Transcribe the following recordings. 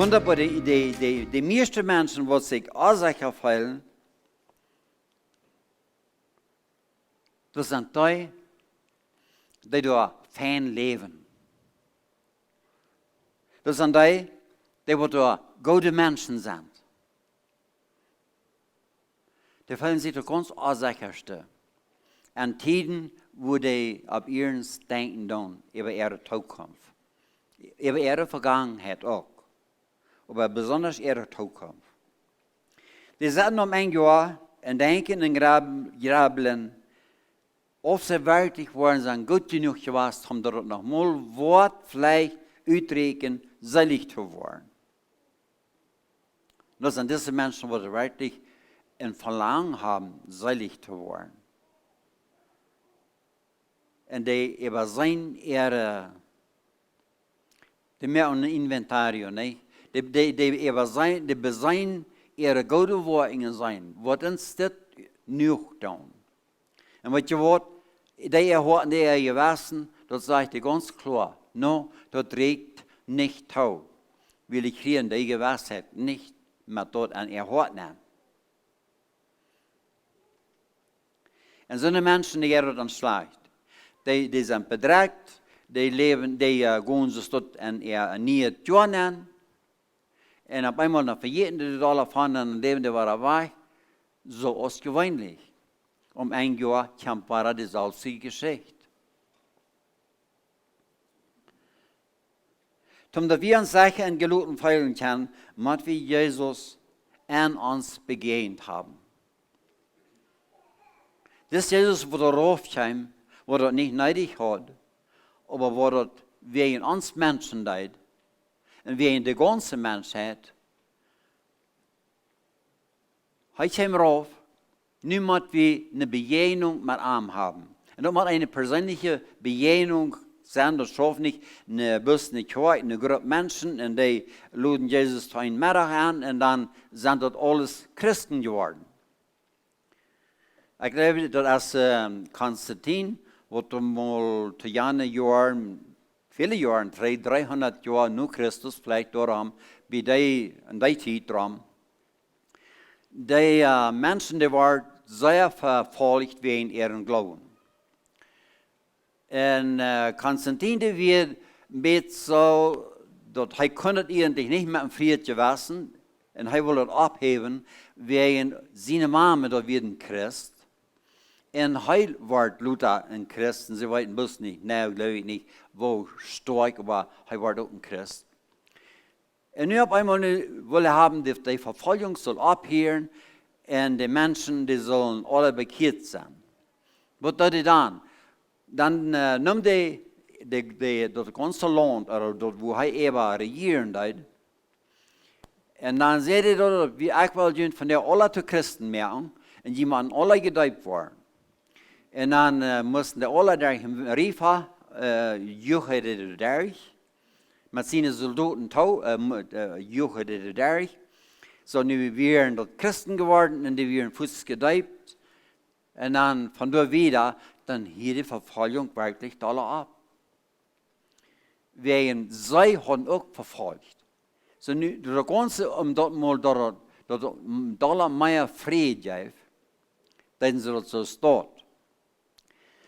wunderbar, die meisten Menschen, die sich Ursache fühlen, das sind die da fein leben. Das sind die da gute Menschen sind. Die fühlen sich ganz ursacherste. An Tiden, wo die auf ihren denken tun, über ihre Zukunft. Über ihre Vergangenheit auch. Aber besonders ihre Zukunft. Die sitzen ein Jahr und denken und grabeln, ob sie wirklich waren, gut genug gewesen, um dort noch mal Wort vielleicht uitreken, selig zu werden. Das sind diese Menschen, die wirklich ein Verlangen haben, selig zu werden. Und die übersehen ihre, die mehr ein Inventario, nicht? Die besehen ihre gute Worte sein, was uns das nicht tun. Und was je wat, die erhoorten die gewassen, das sagt ich ganz klar, no, das trägt nicht tau. Will ich hier in die Gewissheit nicht mehr dort an erhoorten. Und so eine Menschen, die gehen dann schlecht. Die sind bedrängt, die leben, die gehen sich dort an ihr nie tun an. Und auf einmal noch verjeten die alle von und leben die war weg. So ist gewöhnlich. Ein Jahr kommt war die salzige Geschichte. Zum wir uns sicher in geluten feilen können, was wir Jesus an uns begegnet haben. Das Jesus, wo der raufkam, wo er nicht neidig hat, aber wo er wegen uns Menschen leid und wegen der ganzen Menschheit, er kam rauf, niemand wie eine Begegnung mit ihm haben. Und ob man eine persönliche Begegnung sein, das schafft nicht eine Läwens Kjoakj, eine Gruppe Menschen, und die luden Jesus zu einem Mittag an, und dann sind dort alles Christen geworden. Ich glaube, dass Konstantin, wo mal zu Jahren, viele Jahre, 300 Jahre nach Christus, vielleicht darum, bei in der Zeit drum, die Menschen, die waren sehr verfolgt wegen ihren Glauben. Und Konstantin, der wird mit so, dass er konnte eigentlich nicht mehr im Frieden gewesen, und er wollte das abheben, wegen seiner Mama, da wird ein Christ. Und er war Luther ein Christ, und sie wollten bloß nicht, nein, glaube ich nicht, wo stark, aber er war auch ein Christ. Und nun auf einmal wollen haben, die Verfolgung soll abhören, und die Menschen, die sollen alle bekehrt sein. Was tut die dann? Dann nimmt das ganze Land, oder dort, wo er eben regieren hat, und dann seht ihr dort, wie ich will, von der alle zu Christen machen, und die man alle gedeiht worden. Und dann mussten die alle durch den Rifa, juchete durch, mit seinen Soldaten juchete durch. So, nu wären dort Christen geworden und die wären Fuß gedeiht. Und dann von dort wieder, dann hier die Verfolgung wirklich alle ab. Wegen sie haben auch verfolgt. So, nu, das Ganze, dort mal dort mehr Frieden gibt, dann sie dort so dort.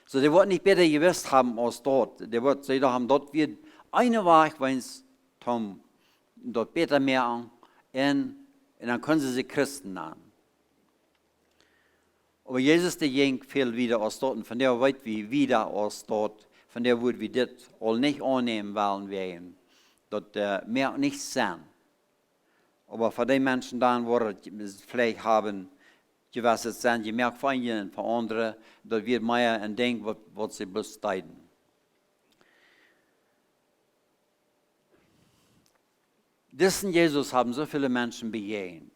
So, die wollten nicht besser gewusst haben als dort. Die wollten sie haben dort wird eine Weg, wenn es dort besser mehr an, und dann können sie sich Christen nennen. Aber Jesus, der ging viel wieder aus dort, und von der weit wie wieder aus dort, von der würde wir das all nicht annehmen wollen werden. Dort mehr nicht sein. Aber für die Menschen dann, wo vielleicht haben, gewisse sind, je mehr von ihnen und von anderen, dort wird mehr ein Ding, was sie bestreiten. Diesen Jesus haben so viele Menschen begegnet.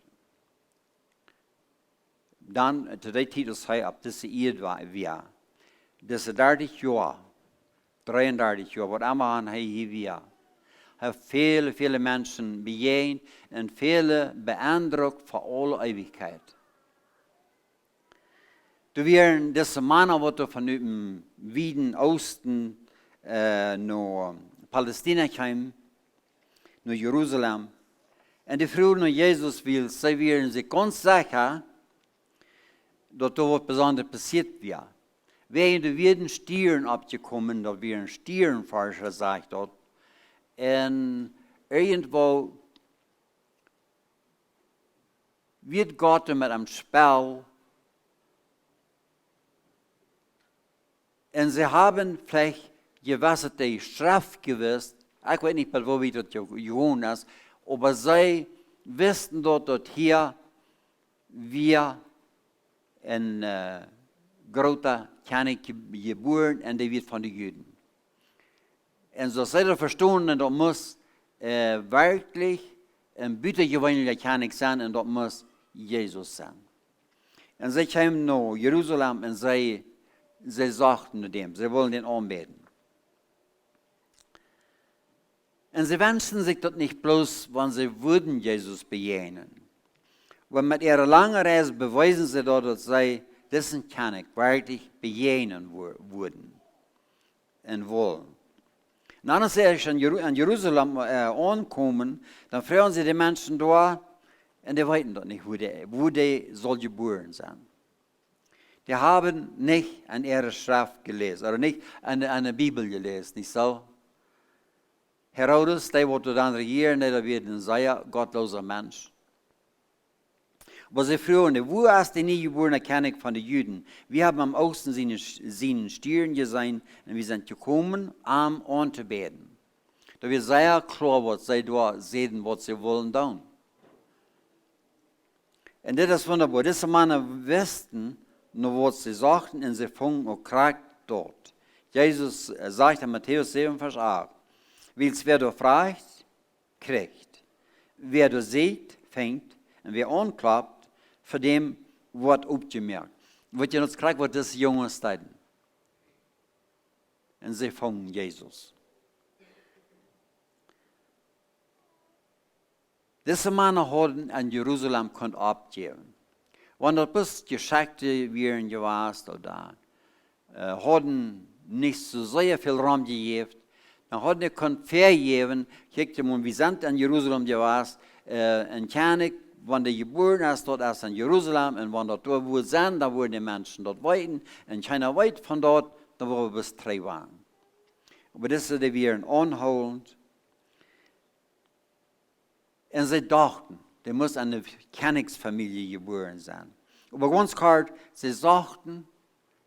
Dann, zu der Titel sei ab diese Ehe war, diese 30 Jahre, 33 Jahre, was immer an hier wir, haben viele Menschen begegnet und viele beeindruckt für alle Ewigkeit. Du wären diese Männer, die von dem Wieden Osten nach Palästina kamen, nach Jerusalem, En de vroegen naar Jezus wil, zij waren zich ganz sicher, dat er wat bijzonders passiert was. Während werden Stieren abgekommen, dat wir een Stierenforscher sagt dort. En irgendwo wird Gott met einem Spel. En ze hebben vielleicht gewisse die Straf gewusst. Ich weiß nicht, wo wie das gewohnt ist, aber sie wussten dort hier wir een grote Kjoakj geboren en die wird von den Juden. En so zij er verstonden, dat muss wirklich een buitengewöhnlicher Kjoakj zijn en dat muss Jesus zijn. En zij kwamen naar Jeruzalem en zij sagten dem, sie wollen den anbeten. Und sie wünschen sich das nicht bloß, wenn sie würden Jesus bejahnen. Und mit ihrer langen Reise beweisen sie dort, dass sie diesen Kjoakj wirklich bejahnen würden und wollen. Und dann, als sie in Jerusalem ankommen, dann fragen sie die Menschen dort, und die wissen dort nicht, wo die soll geboren sein. Die haben nicht an ihre Schrift gelesen, oder nicht an der Bibel gelesen, nicht so? Herodes, der wollte dann regieren, der wird ein sehr gottloser Mensch. Aber sie fragen, wo ist der niegeborene Kjoakj von den Juden? Wir haben am Osten seinen Stieren gesehen und wir sind gekommen, anzubeten. Da wird sehr klar, was sie da sehen, was sie wollen tun. Und das ist wunderbar. Diese Männer wussten, nur was sie sagten, und sie fingen auch Krieg dort. Jesus sagt in Matthäus 7, Vers 8, wer du fragt, kriegt. Wer du sieht, fängt. Und wer anklappt, für dem wird aufgemerkt. Wird ihr noch kriegt, was das junge Zeiten. Und sie fingen Jesus. Diese Männer haben in Jerusalem abgeben. Wenn das bis Geschichte wären gewesen oder hatten nicht so sehr viel Raum gegeben, dann hatten die vergeben, kiekte man, wir sind in Jerusalem gewesen, in Kjoakj, wenn der geboren ist, dort ist in Jerusalem, und wenn dort wo sind, dann wurden die Menschen dort weiten, und keiner weit von dort, dann wo wir bis 3 waren. Aber das ist die wären anholend. Und sie dachten, der muss eine Kjoakj-Familie geboren sein. Aber ganz klar, sie sagten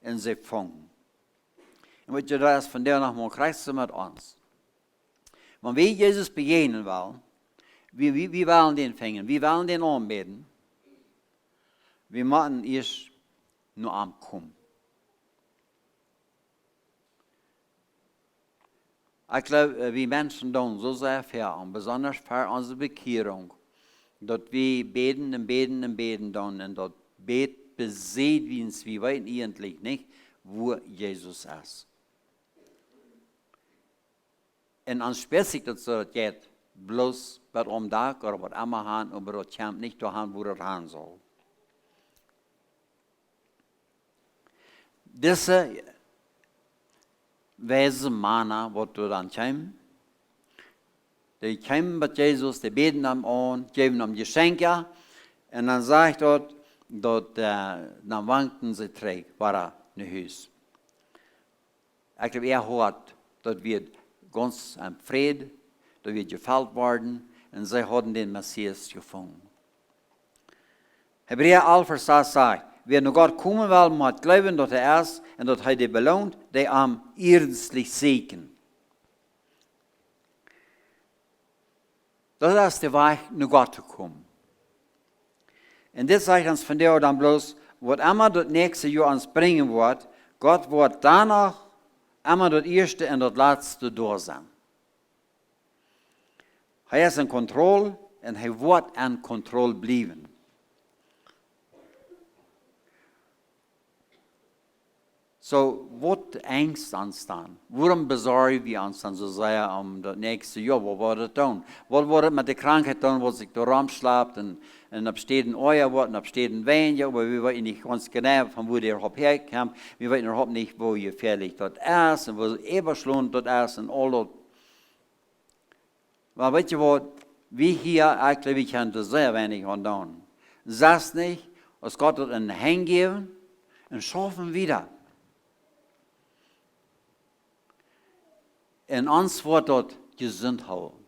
und sie fingen. Und was ihr da ist von der nochmal, kriegst du mit uns. Wenn wir Jesus bejahnen wollen, wir wollen den fingen, wir wollen den anbeten, wir müssen erst nur ankommen. Ich glaube, wir Menschen tun so sehr fern, besonders für unsere Bekehrung, dass wir beten und beten und beten tun und dort bet besieht wir uns, wir wissen eigentlich nicht, wo Jesus ist. Und anspätig das geht, bloß bei einem Tag oder bei einem Hand, aber das kommt nicht dahin, wo das hin soll. Diese weise Männer, die dann kommen, die kommen mit Jesus, die beten ihm an, geben ihm Geschenke, und dann sagt dort, dann wankten sie zurück, war ein Haus. Ich glaube, hat, dort wird ganz am Frieden, dort wird gefällt worden, und sie haben den Messias gefunden. Hebräer 11, Vers 6 sagt, wer nur Gott kommen will, muss glauben, dass ist, und dass die belohnt, die am ernstlich suchen. Das ist der Weg, nur Gott zu kommen. Und das sagt uns von der dann bloß, was immer das nächste Jahr uns bringen wird, Gott wird danach immer das erste und das letzte durch sein. Er ist in Kontrolle und er wird in Kontrolle bleiben. So, was Angst uns dann? Warum besorgen wir uns dann so sehr das nächste Jahr? Was wird das tun? Was wird mit der Krankheit tun, wo sich da rumschleppt und absteht ein Euer wird und absteht ein Wein, aber wir wissen nicht ganz genau, von wo der überhaupt herkommt. Wir wissen überhaupt nicht, wo gefährlich dort ist und wo überschlund dort ist und all das. Weil weißt du was, wie hier eigentlich, wir können das sehr wenig tun. Sagst nicht, als Gott hat einen hingeben und schaffen wieder. Und uns wird dort gesund halten.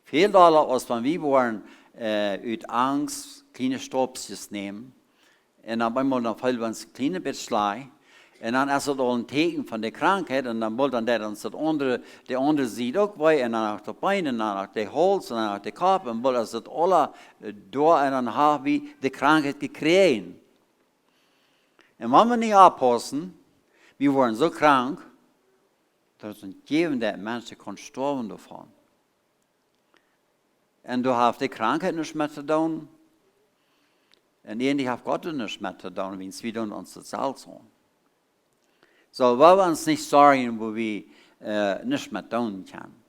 Viel Dollar, als wenn wir wollen, uit Angst kleine Stopsjes nehmen. Und dann einmal noch fallen wir uns kleine bisschen. Und dann ist es auch ein Teken von der Krankheit. Und dann wollen dann uns der andere sieht auch bei. Und dann auch die Beine, und dann auch der Hals, und dann auch der Kopf. Und wollen es alle durch. Und dann haben wir die Krankheit gekriegt. Und wenn wir nicht aufpassen, wir waren so krank, dass es geben, dass Menschen sterben davon. Und du hast die Krankheit nicht mehr zu tun. Und ähnlich hat Gott nicht mehr zu tun, wenn es wieder in uns zahlt. So, weil wir uns nicht sorgen, wo wir nicht mehr tun können.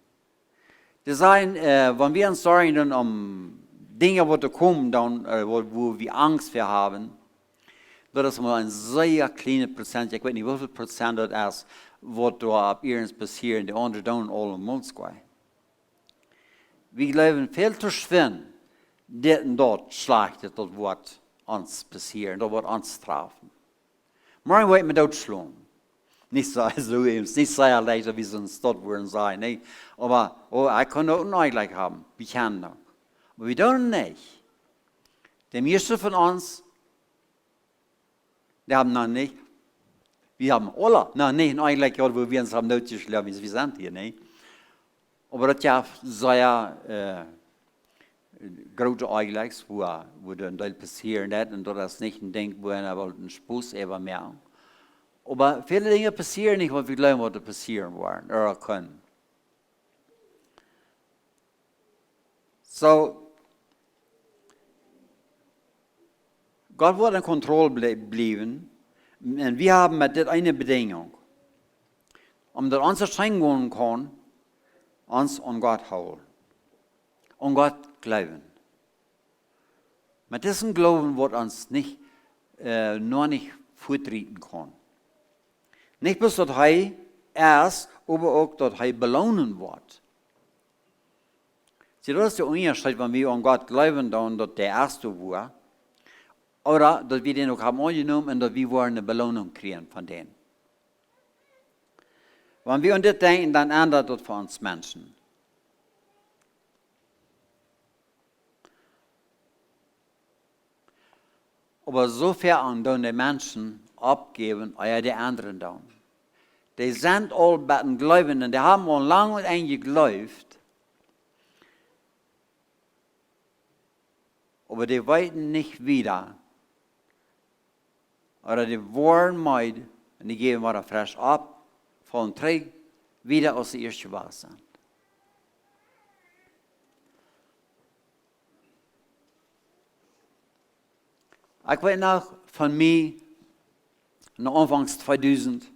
Das heißt, wenn wir uns sorgen um Dinge, die kommen, dann, wo wir Angst für haben, das ist mal ein sehr kleiner Prozent, ich weiß nicht, wie viel Prozent das ist, was da ab irgendwas passiert, die anderen tun alle im Mund. Wir glauben viel zu schwer, das und dort schlecht, das wird uns passieren, das wird uns treffen. Morgen wird man dort schlagen. Nicht so nicht sehr leicht, wie sie uns dort würden sein. Nee. Aber ich kann auch einen Eigleit haben. Wir können noch. Aber wir tun nicht. Die meisten von uns, die haben noch nicht. Wir haben alle noch nicht einen Eigleit gehabt, wo wir uns haben nötig glauben, wir sind hier. Nee. Aber das ja sehr große Eiglichts, wo dann passieren hat. Und das ist nicht ein Ding, wo aber ein Spuss eben mehr. Aber viele Dinge passieren nicht, weil wir glauben, was passieren werden oder können. So, Gott wird in Kontrolle bleiben. Und wir haben mit das eine Bedingung. Dass unser streng wohnen kann, uns an Gott halten. An Gott glauben. Mit diesem Glauben wird uns nicht, nur nicht vortreten kann. Nicht bloß, dass er ist, aber auch, dass er belohnen wird. Sie, das ist der Unterschied, wenn wir an Gott glauben, dann, dass der Erste war. Oder, dass wir den auch haben angenommen und dass wir eine Belohnung kriegen von denen. Wenn wir an das denken, dann ändert das für uns Menschen. Aber sofern dann die Menschen abgeben, als die anderen dann. Die sind all bei den Gläubigen, die haben schon lange eingeglaubt. Aber die wollten nicht wieder. Oder die wollen meid, und die geben wieder frisch ab, fallen zurück, wieder aus der ersten Wahl sind. Ich weiß noch von mir, Anfangs 2000,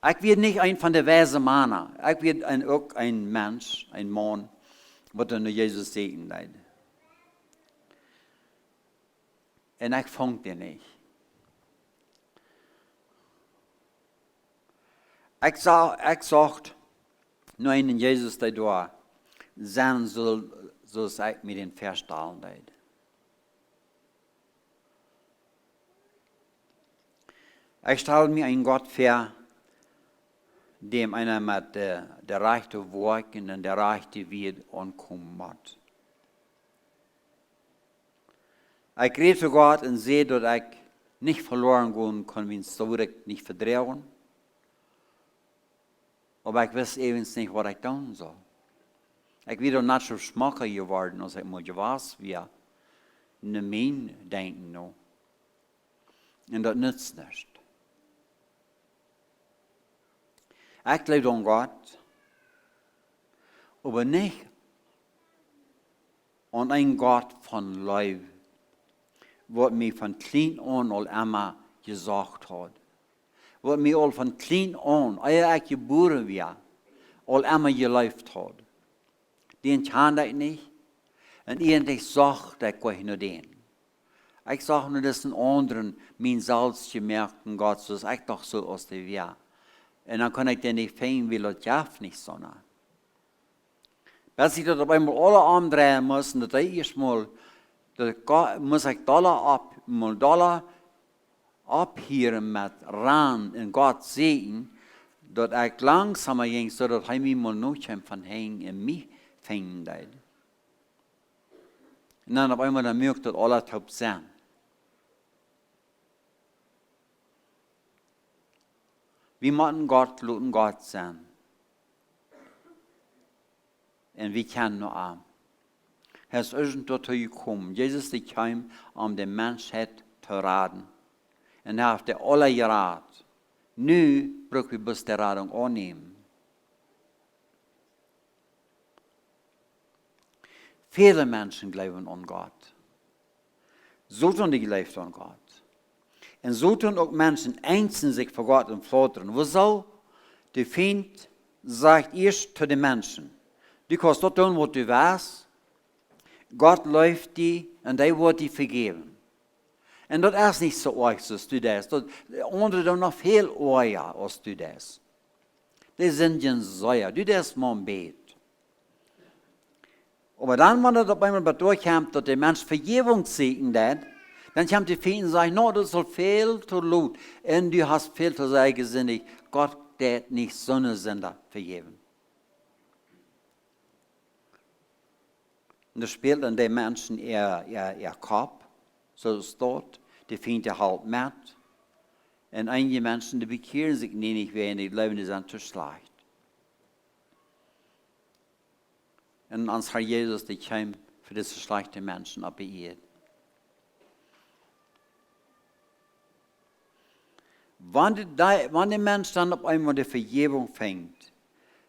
ich werde nicht ein von der weisen Männer. Ich werde auch ein Mensch, ein Mann, der nur Jesus sehen leid. Und ich fange den nicht. Ich sagte, nur einen Jesus, der da sein soll, so sagt mir den Verstahlen leid. Ich stelle mir einen Gott vor, dem einer mit der rechte Worten und der rechte Wird ankommen hat. Ich rede zu Gott und sehe, dass ich nicht verloren gehen kann, wenn es so nicht verdrehen. Aber ich weiß eben nicht, was ich tun soll. Ich bin doch nicht so schmacher geworden, als ich mal was wir ne mein denken noch. Und das nützt nicht. Ich glaube an Gott, aber nicht an einen Gott von Leib, was mir von klein an all immer gesagt hat. Was mir all von klein an, als ich geboren war, all immer gelebt hat. Den kann ich nicht. Und ich sagte, ich kann nur den. Ich sage nur, dass den anderen mein Salz gemerkt, Gott, so ist ich doch so aus der Welt. En dan kan ik den niet fijn wil het jaf niet zonnen. Als ik dat op einmal alle omdraaien muss, dat eerst mal, muss ich dollar abhieren met ran en God zegen, dat ik langzamer ging, zodat hij mij mal nooit van hen en mij fingen deed. En dan op einmal dan merkt dat alle top zijn. We moeten God laten God zijn. En we kennen nog aan. Hij is urgent tot hij gekomen. Jezus die kwam om de mensheid te raden. En hij heeft de alle geraad. Nu brauchen we best de rading aannemen. Viele mensen geloven aan God. Zo doen die geloven aan God. En zo doen ook mensen einzeln zich voor God en flauteren. Wieso? De Feind sagt eerst zu den mensen. Du kannst dat doen wat du weißt. God läuft die en die wordt die vergeven. En dat is niet zo erg als du das. De anderen doen nog veel erger als du das. Die sind geen Säuer. Du das mal ein Beet. Aber dann, wenn das auf einmal durchkommt, dass der Mensch Vergebung sehen hat, dann kommt die Feind und sagt, no, das ist viel zu laut. Und du hast viel zu sagen, sinnig. Gott hat nicht so eine Sünder vergeben. Und das spielt an den Menschen ihr Kopf, so ist dort. Die Feind halt mit. Und einige Menschen, die bekehren sich nicht, wenn die Leben sind zu schlecht. Und ans Herr Jesus, die kam für diese schlechten Menschen ab ihr. Wenn der Mensch dann auf einmal die Vergebung fängt,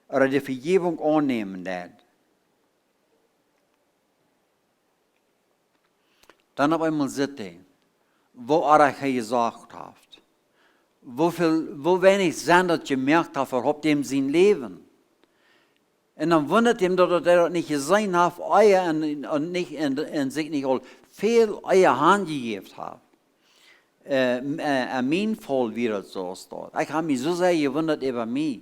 oder die Vergebung annehmen wird, dann auf einmal sieht er, wo er gesagt hat, wo wenig Sinn gemerkt hat, überhaupt ihm sein Leben. Und dann wundert ihm, dass er das nicht gesehen hat, Eier und nicht in sich nicht all viel Eier Hand gegeben hat. Mein Fall wird so steht. Ich habe mich so sehr gewundert über mich.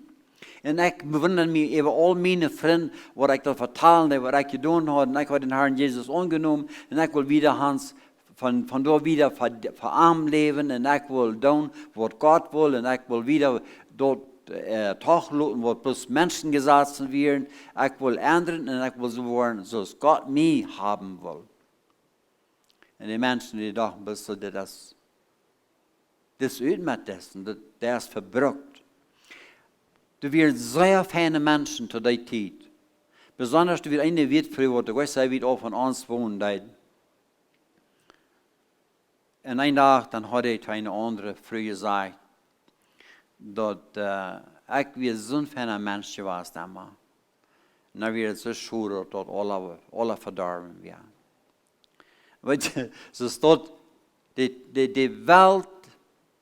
Und ich bewundere mich über all meine Freunde, was ich da vertalen habe, was ich getan habe. Und ich habe den Herrn Jesus angenommen. Und ich will wieder von dort wieder verarmt leben. Und ich will tun, was Gott will. Und ich will wieder dort Tachluten, wo bloß Menschen gesetzt werden. Ich will ändern und ich will so werden, so es Gott mich haben will. Und die Menschen, die dachten, das übt mit dessen, der ist verbrückt. Du wirst sehr feine Menschen zu der Zeit. Besonders du wirst eine wird früher, du weißt ja, wie auch von uns wohnen. Und einen Tag, dann hatte ich eine andere früher gesagt, dass ich wie so ein feiner Mensch war damals. Und dann wird es so schwer, dass alle verdorben werden. Weißt du, so steht, die Welt,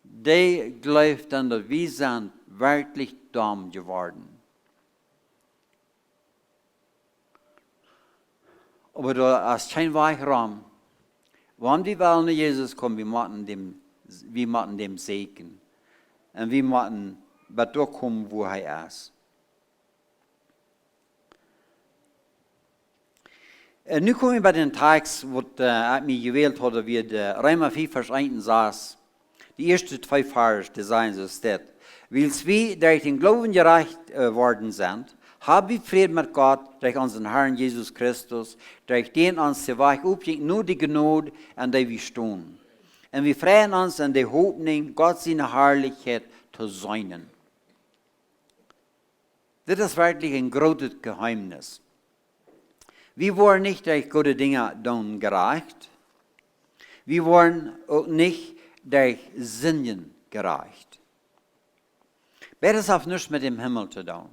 die glaubt dann, dass wir sind wirklich dumm geworden. Aber da ist kein Weg rum. Wenn die Welt nach Jesus kommen, wir müssen dem segnen. Und wir müssen bei durchkommen, wo er ist. Nu kommen wir bei den Text, wo ich mich gewählt habe, wie Römer 4, Vers 1 saß. Die ersten 2 Vers, die sagen so steht. Weil wir durch den Glauben gerecht worden sind, haben wir Frieden mit Gott durch unseren Herrn Jesus Christus, durch den uns der Weg aufgeht, nur die Gnade, an der wir stehen. Und wir freuen uns an der Hoffnung, Gott seine Herrlichkeit zu sein. Das ist wirklich ein großes Geheimnis. Wir wollen nicht durch gute Dinge gerecht. Wir wollen auch nicht durch Sünden gerecht. Beides hat nichts mit dem Himmel zu tun.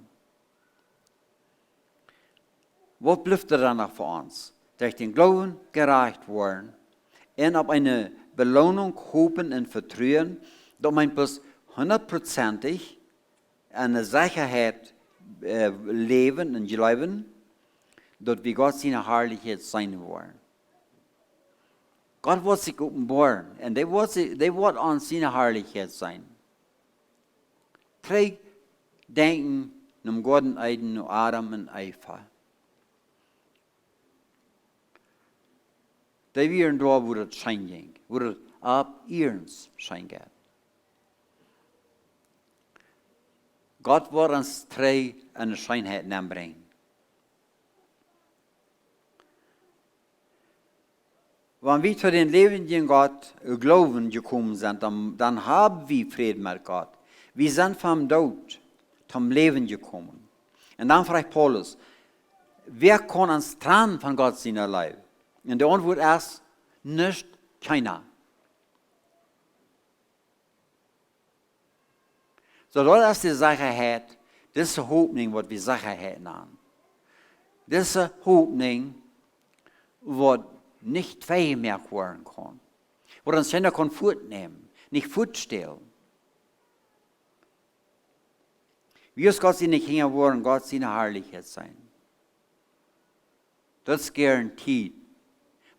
Was bleibt danach für uns? Durch den Glauben gerecht worden und auf eine Belohnung hoffen und vertrauen, dass man bis 100%ig eine Sicherheit leben und leben, dass wir Gott seine Herrlichkeit sein wollen. Gott wird sich offenbaren und der wird an seine Herrlichkeit sein. 3 denken um Gott Eiden und Adam und Eva. Die waren da, wo das Schein ging, wo das ab ihrens Schein geht. Gott wird uns drei an die Scheinheit anbringen. Wenn wir zu den lebenden Gott Gloowen gekommen sind, dann haben wir Frieden mit Gott. Wir sind vom Tod zum Leben gekommen. Und dann fragt Paulus, wer kann uns trennen von Gott seiner Leib? Und die Antwort ist, nicht keiner. So, das ist die Sicherheit, das ist die Hoffnung, was wir Sicherheit nennen. Das ist die Hoffnung, was nicht weggemerkt werden kann. Wo uns keiner kann fortnehmen, nicht fortstellen. Wie ist Gott sie nicht hängen wollen, Gott seine Herrlichkeit sein. Das ist garantiert.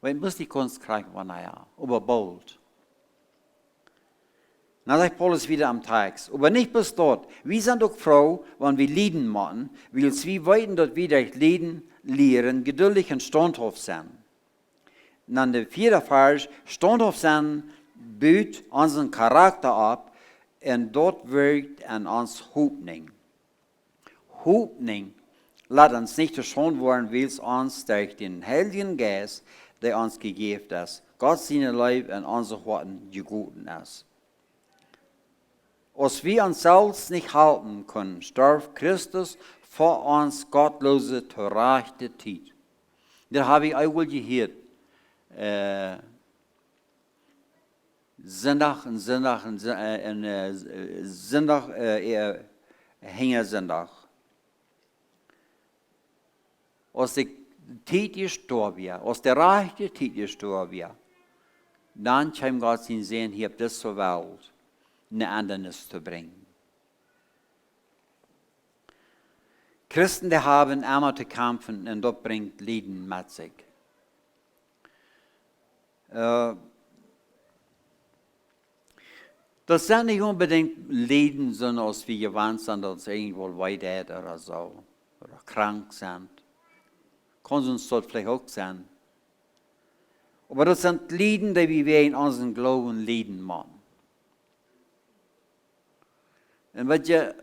Weil muss die Kunst kriegen von naja, aber bald. Dann sagt Paulus wieder am Text, aber nicht bis dort. Wir sind auch froh, wenn wir Lieden machen, weil wir weiten dort wieder Lieden lehren, geduldig und standhaft sein. Und dann der vierte Vers, standhaft sein, baut unseren Charakter ab und dort wirkt an uns Hoffnung. Hoffnung lässt uns nicht verschont werden, weil es uns durch den Heiligen Geist, der uns gegeben ist, Gott seine Leib in unsere Worten gegeben ist. Als wir uns selbst nicht halten können, starb Christus vor uns gottlose, törichte Zeit. Das habe ich einmal gehört. Sonntag, Hängersonntag. Als die Zeit gestorben wird, als der reiche Zeit gestorben wird, dann kam Gott ihn sehen, hier auf dieser Welt eine Ändernis zu bringen. Christen, die haben immer zu kämpfen und das bringt Leiden mit sich. Das sind nicht unbedingt Leiden, sondern als wir gewandt sind, dass irgendwo weit oder so, oder krank sind. Kann uns dort vielleicht auch sein. Aber das sind Leiden, die wir in unserem Glauben leiden machen. Und wenn ihr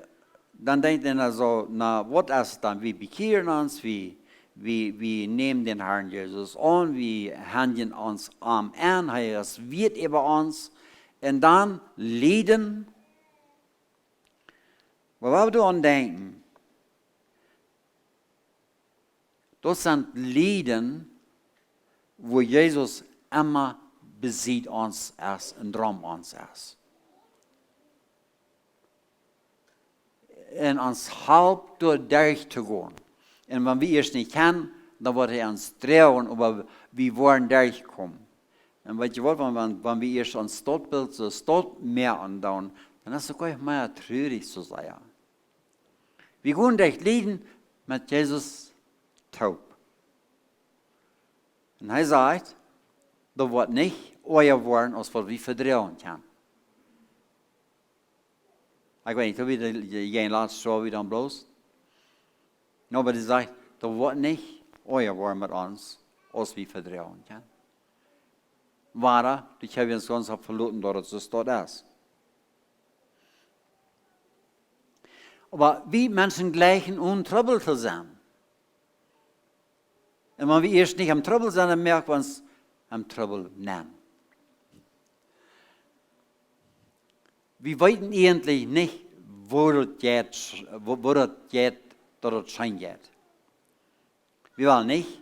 dann denkt ihr also, na, was ist dann? Wir bekehren uns, wir nehmen den Herrn Jesus an, wir handeln uns an, es wird über uns, und dann leiden. Aber wenn wir daran denken, das sind Leiden, wo Jesus immer besiegt uns ist und drum uns ist. Und uns halb durchzugehen. Und wenn wir es nicht kennen, dann wird er uns drehen, aber wir wollen durchkommen. Und weißt du was, wenn wir erst uns Stadtbild so Stadt mehr andauern, dann ist es gleich mehr traurig zu sein. Wir gehen durch Leben mit Jesus taub. Und er sagt, da wird nicht euer werden, als was wir verdrehen können. Ich weiß nicht, ob ihr geen laatste zo weer dan bloos. Nou, maar die zegt, dat wordt niet euer worden met ons, als we verdrehen können. Waar, die hebben ons ganz verloren, dat het zo staat is. Aber wie Menschen gleichen untroubled zu sein. Und wenn wir erst nicht am Trouble sind, dann merken wir uns am Trouble nennen. Wir wollten eigentlich nicht, wo das geht, dass es schein geht. Wir wollen nicht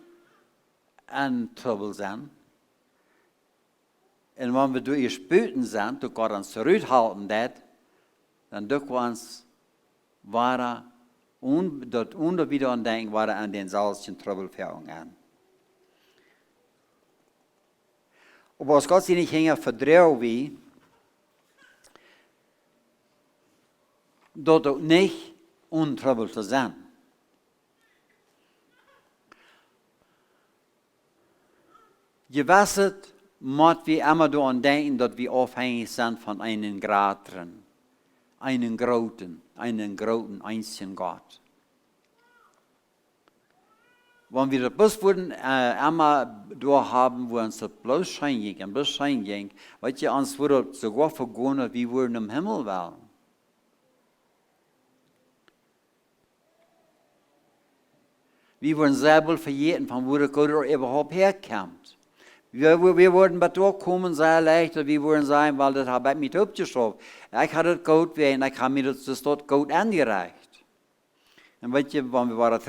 an Trouble sein. Und wenn wir durch Spöten sind, durch Gott uns zurückhalten, dann dürfen wir uns dort unter wieder an denken, an den salzchen Trouble-Fährungen an. Aber als Gott sie nicht hängen, verdrehen wir, dort auch nicht untroubled zu sein. Gewasset, muss wir immer daran denken, dass wir abhängig sind von einem Grad drin. einen großen einzigen Gott. Wenn wir das bloß würden, einmal durchhaben, wo uns das bloß Schein ging, weißt du, uns würde sogar vergehen, wie wir im Himmel wären. Wir würden selber verjäten, von wo der Gott überhaupt herkommt. Wir würden bei dir kommen, sehr leicht, wir würden sagen, weil das habe ich mich aufgeschrieben. Ich hatte das Gott wehen, ich habe mir das dort Gott angereicht. Und weißt du, wenn wir waren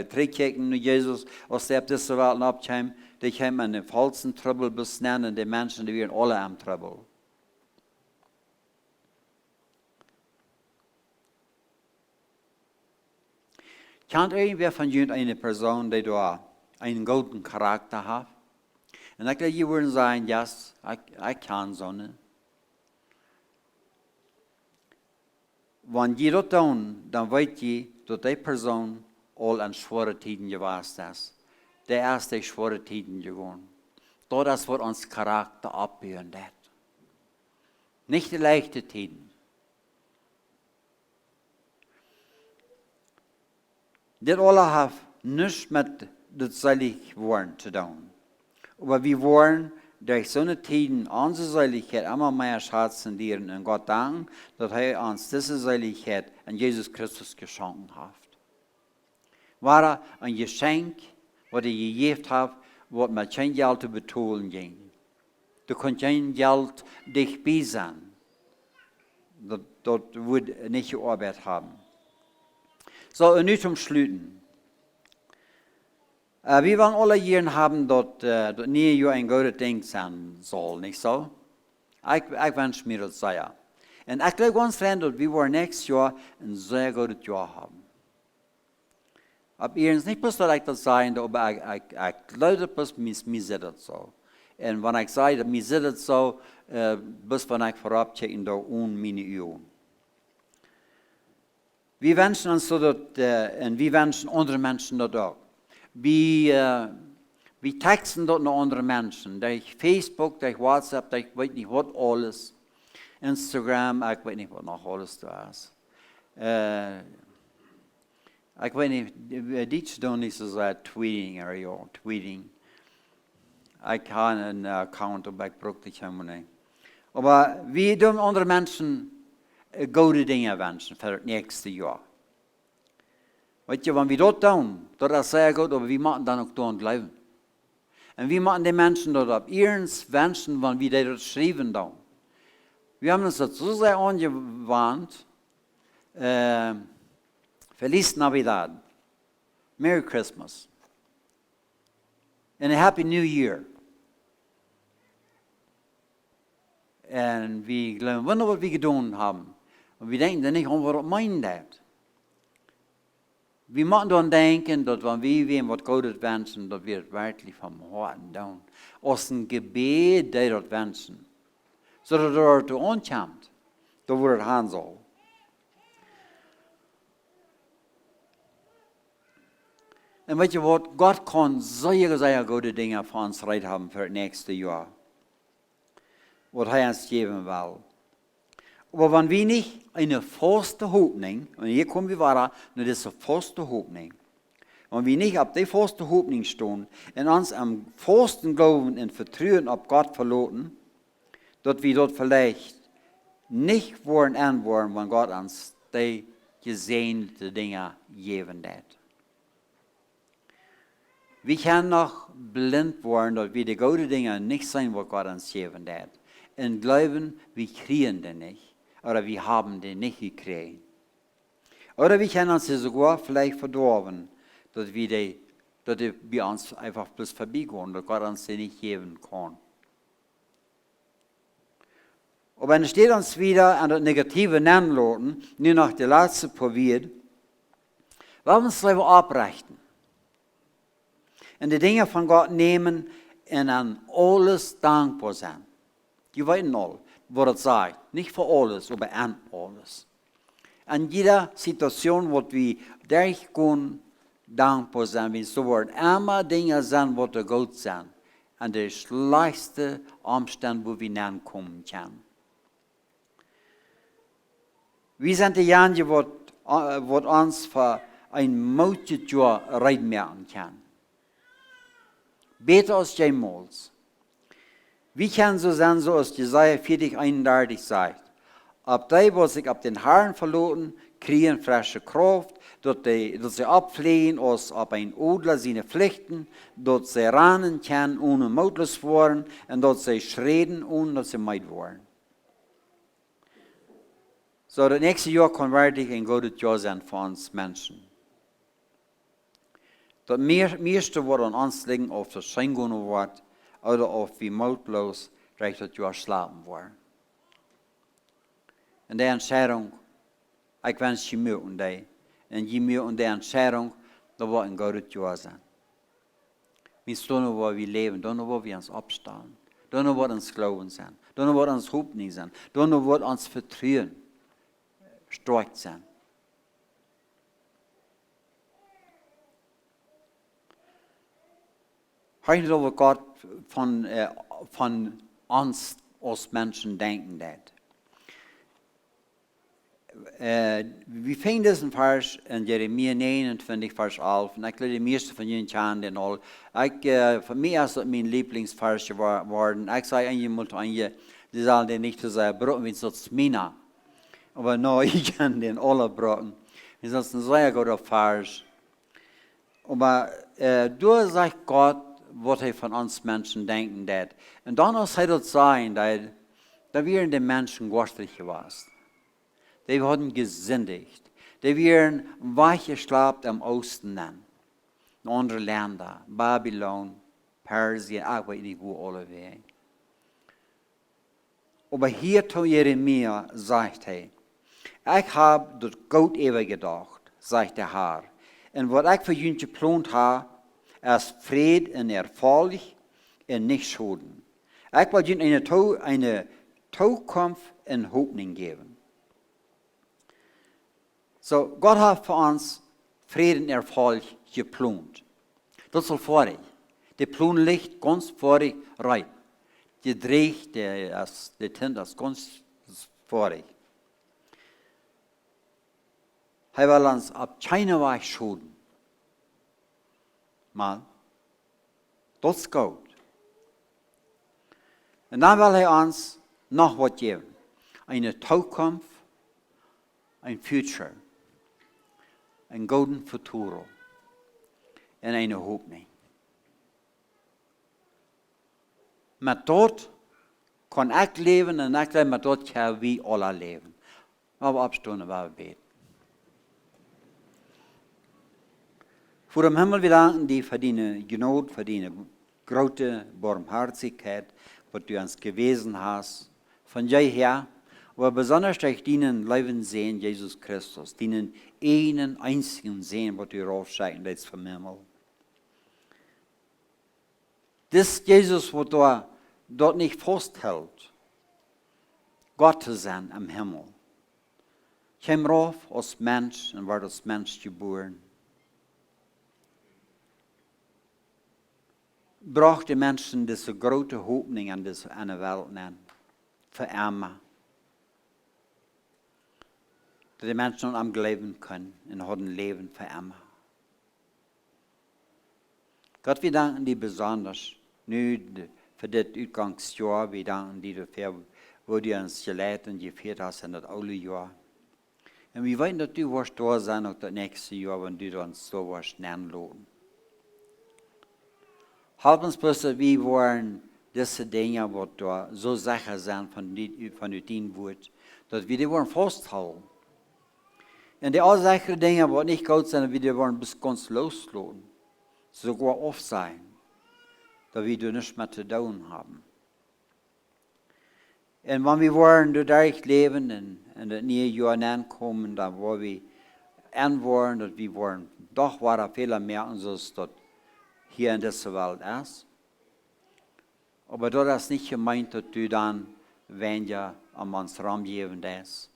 terugkijken naar Jesus, als hij op deze wereld opkwam, die kwam in een falschen trouble besnellen en die mensen die waren alle am trouble. Kent irgendwer van jullie een persoon die daar een gouden karakter heeft? En ik wil je willen zeggen, yes, ik kan zo'n. Wenn je dat doet, dan weet je dat die persoon al aan zware tijden geweest is. De eerste zware tijden gegaan. Dat is wat ons karakter opbouwen dat. Niet de leichte tijden. Dit alle heeft niets met het zalig worden te doen. Maar we worden durch so eine Tiden unsere Seiligkeit immer mehr schätzen dienen und Gott danken, dass er uns diese Seiligkeit an Jesus Christus geschenkt hat. War ein Geschenk, was er gegeben hat, was mit kein Geld zu bezahlen ging. Du kannst kein Geld dich bei sein. Dort wird nicht gearbeitet haben. So, und nun zum Schlüten. Wir wollen alle hier haben, dass nie ein gutes Ding sein soll, nicht so? Ich wünsche mir das sehr. Und ich glaube ganz fern, dass wir nächstes Jahr ein sehr gutes Jahr haben. Aber ihr nicht bloß, dass ich das sage, aber ich glaube, dass mir das so. Und wenn ich sage, dass mir das so, bis wenn ich vorab checken, da ohne meine Augen. Wir wünschen uns so, und wir wünschen andere Menschen das auch. Wir texten dort noch andere Menschen, durch Facebook, durch WhatsApp, durch ich weiß nicht was alles, Instagram, ich weiß nicht was noch alles da ist. Ich weiß nicht, die tun nicht so sehr Tweeting. Ich habe einen Account, aber ich brauche das immer nicht. Aber wir tun andere Menschen gute Dinge wünschen für das nächste Jahr. Weet je, wenn wir das tun, das ist sehr gut, aber wir machen dann auch dort bleiben. Und wir machen die Menschen dort ab ihren Wünschen, wenn wir das schreiben tun. Wir haben uns das so sehr angewandt, Feliz Navidad, Merry Christmas, and a Happy New Year. Und wir glauben, was wir getan haben. Und wir denken dann nicht, was meinen das? Wir müssen dann denken, dass wenn wir wem was Gutes wünschen, dass wir es wirklich vom Herzen tun. Aus dem Gebet, das wir wünschen. So dass er zu uns kommt, da wo er hin soll. Und weißt du was? Gott kann sehr, sehr gute Dinge für uns bereit haben für das nächste Jahr. Was er uns geben will. Aber wenn wir nicht eine feste Hoffnung, und hier kommen wir weiter, nur diese feste Hoffnung, wenn wir nicht auf die feste Hoffnung stehen und uns am festen Glauben und Vertrauen auf Gott verloren, dass wir dort vielleicht nicht wollen antworten, wenn Gott uns die gesegnete Dinge geben wird. Wir können noch blind werden, dass wir die guten Dinge nicht sehen, was Gott uns geben wird. Und glauben, wir kriegen die nicht. Oder wir haben die nicht gekriegt. Oder wir können uns sogar vielleicht verdorben, dass die bei uns einfach bloß vorbeigehen, dass Gott uns die nicht geben kann. Aber dann steht uns wieder an das Negative nennen, nur noch die letzte probiert, wir uns selber abrichten. Und die Dinge von Gott nehmen und an alles dankbar sein. Die wissen all, was es sagt. Nicht für alles, aber an alles. An jeder Situation, wo wir durchgehen, dankbar sein, wenn so werden immer Dinge sein, die gut sind. An der schlechteste Umstand, wo wir kommen können. Wir sind die Jahre, wat uns für ein moeilijk Jahr reitmerken kann. Beter als jemals. Wie kann so sein, so als Jesaja 40:31 sagt, ab die, was sich ab den Haaren verloren, kriegen frische Kraft, dort sie abfliehen, als ab ein Odler seine Pflichten, dort sie rennen können, ohne mutlos worden, und dort sie schreden, ohne dass sie meid worden. So, das nächste Jahr kann wirklich ein gutes Jahr sein für uns Menschen. Das meiste, was an uns liegt, auf das Scheingehen wird, oder auf wie mutlos, recht das Jahr schlafen wird. Und die Entscheidung, ich wünsche je mehr und die. Und je mehr und die Entscheidung, da wird ein gutes Jahr sein. Wir stehen, wo wir leben, da wo wir uns abstehen, da wo uns Glauben sein, da wo uns Hoffnung sein, da wo uns Vertrauen stark sein. Heute über Gott von uns als Menschen denken hat. Wir finden diesen Vers in Jeremia 29, Vers 11. Und ich glaube, die meisten von Ihnen kennen den all. Für mich ist das mein Lieblingsvers geworden. Ich sage einmal zu Ihnen, Sie sollen den nicht zu sagen, brauchen wir sonst Mina. Aber nein, ich kann den alle brauchen. Das ist ein sehr guter Vers. Aber du sagst Gott, was er von uns Menschen denken hat. Und dann soll es sein, dass wir den Menschen göttlich gewesen. Die wurden gesündigt. Die werden weichgeschlagen am Osten. In andere Länder, Babylon, Persien, ich weiß nicht wo alle wären. Aber hier zu Jeremia sagt er, ich habe das Gott ewig gedacht, sagt der Herr. Und was ich für ihn geplant habe, ist Fried und Erfolg und nicht Schulden. Ich will ihnen eine Zukunft und Hoffnung geben. So, Gott hat für uns Frieden und Erfolg geplant. Das soll vor euch. Der Plan liegt ganz vor euch rein. Die dreht, der Tint ist ganz vor euch. Er will uns ab keiner Weise schulden. Mal, das ist gut. Und dann will er uns noch was geben. Eine Zukunft, ein Future, ein golden Futuro und eine Hoffnung. Mit dort kann ich leben und ich glaube, mit dort können wir alle leben. Aber abstunden, wir beten. Vor dem Himmel, wir danken dir für deine Gnade, für deine große Barmherzigkeit, was du uns gewesen hast. Von dir her, aber besonders durch deinen Leben sehen, Jesus Christus, deinen einen einzigen sehen, was du raufschicken lässt vom Himmel. Das Jesus, was du dort nicht festhält, Gott zu sein am Himmel, kam rauf als Mensch und war als Mensch geboren. Braucht die Menschen diese große Hoffnung an der Welt nennen, für Arme. Dass die Menschen am leben können und haben Leben für Arme. Gott, wir danken dir besonders, nicht für das Ausgangsjahr, wir danken dir dafür, wo du uns geleitet und geführt hast in das alte Jahr. Und wir wollen, dass du wirst da sein, auch das nächste Jahr, wenn du uns so wirst nennen lassen. Halb uns bloß, wie wollen diese Dinge, die da so sicher sind von deinem Wort, dass wir die wollen festhalten. Und die allsicheren Dinge, die nicht gut sind, wir die wollen bis ganz loslassen. Sogar oft sein, dass wir nichts mehr zu tun haben. Und wenn wir wollen, dadurch leben und das neue Jahr ankommen, dann wollen wir anwollen, dass wir wollen, doch war Fehler mehr und so ist das hier in dieser Welt ist. Aber das ist nicht gemeint, dass du dann, wenn ja an uns Raum geben ist.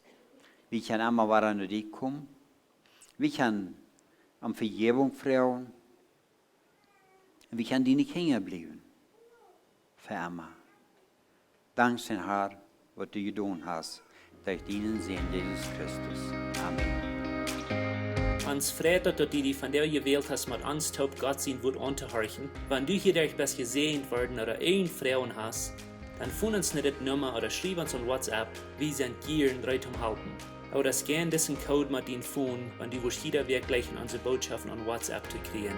Wir können immer weiter zu dir kommen. Wir können um Vergebung fragen. Und wir können die nicht hängen bleiben. Für immer. Danke, Herr, was du getan hast. durch deinen Sohn Jesus Christus. Amen. Ans Freitag, dass die von der gewählt hast, mit uns taub Gott sein Wort anzuhorchen. Wenn du hier durch bist gesehen worden oder ein Frauen hast, dann fund uns nicht das Nummer oder schreib uns an WhatsApp. Wir sind gern bereit zum Helfen. Oder scan diesen Code mit den Phone, wenn du willst jeder wirklich unsere Botschaften an WhatsApp zu kriegen.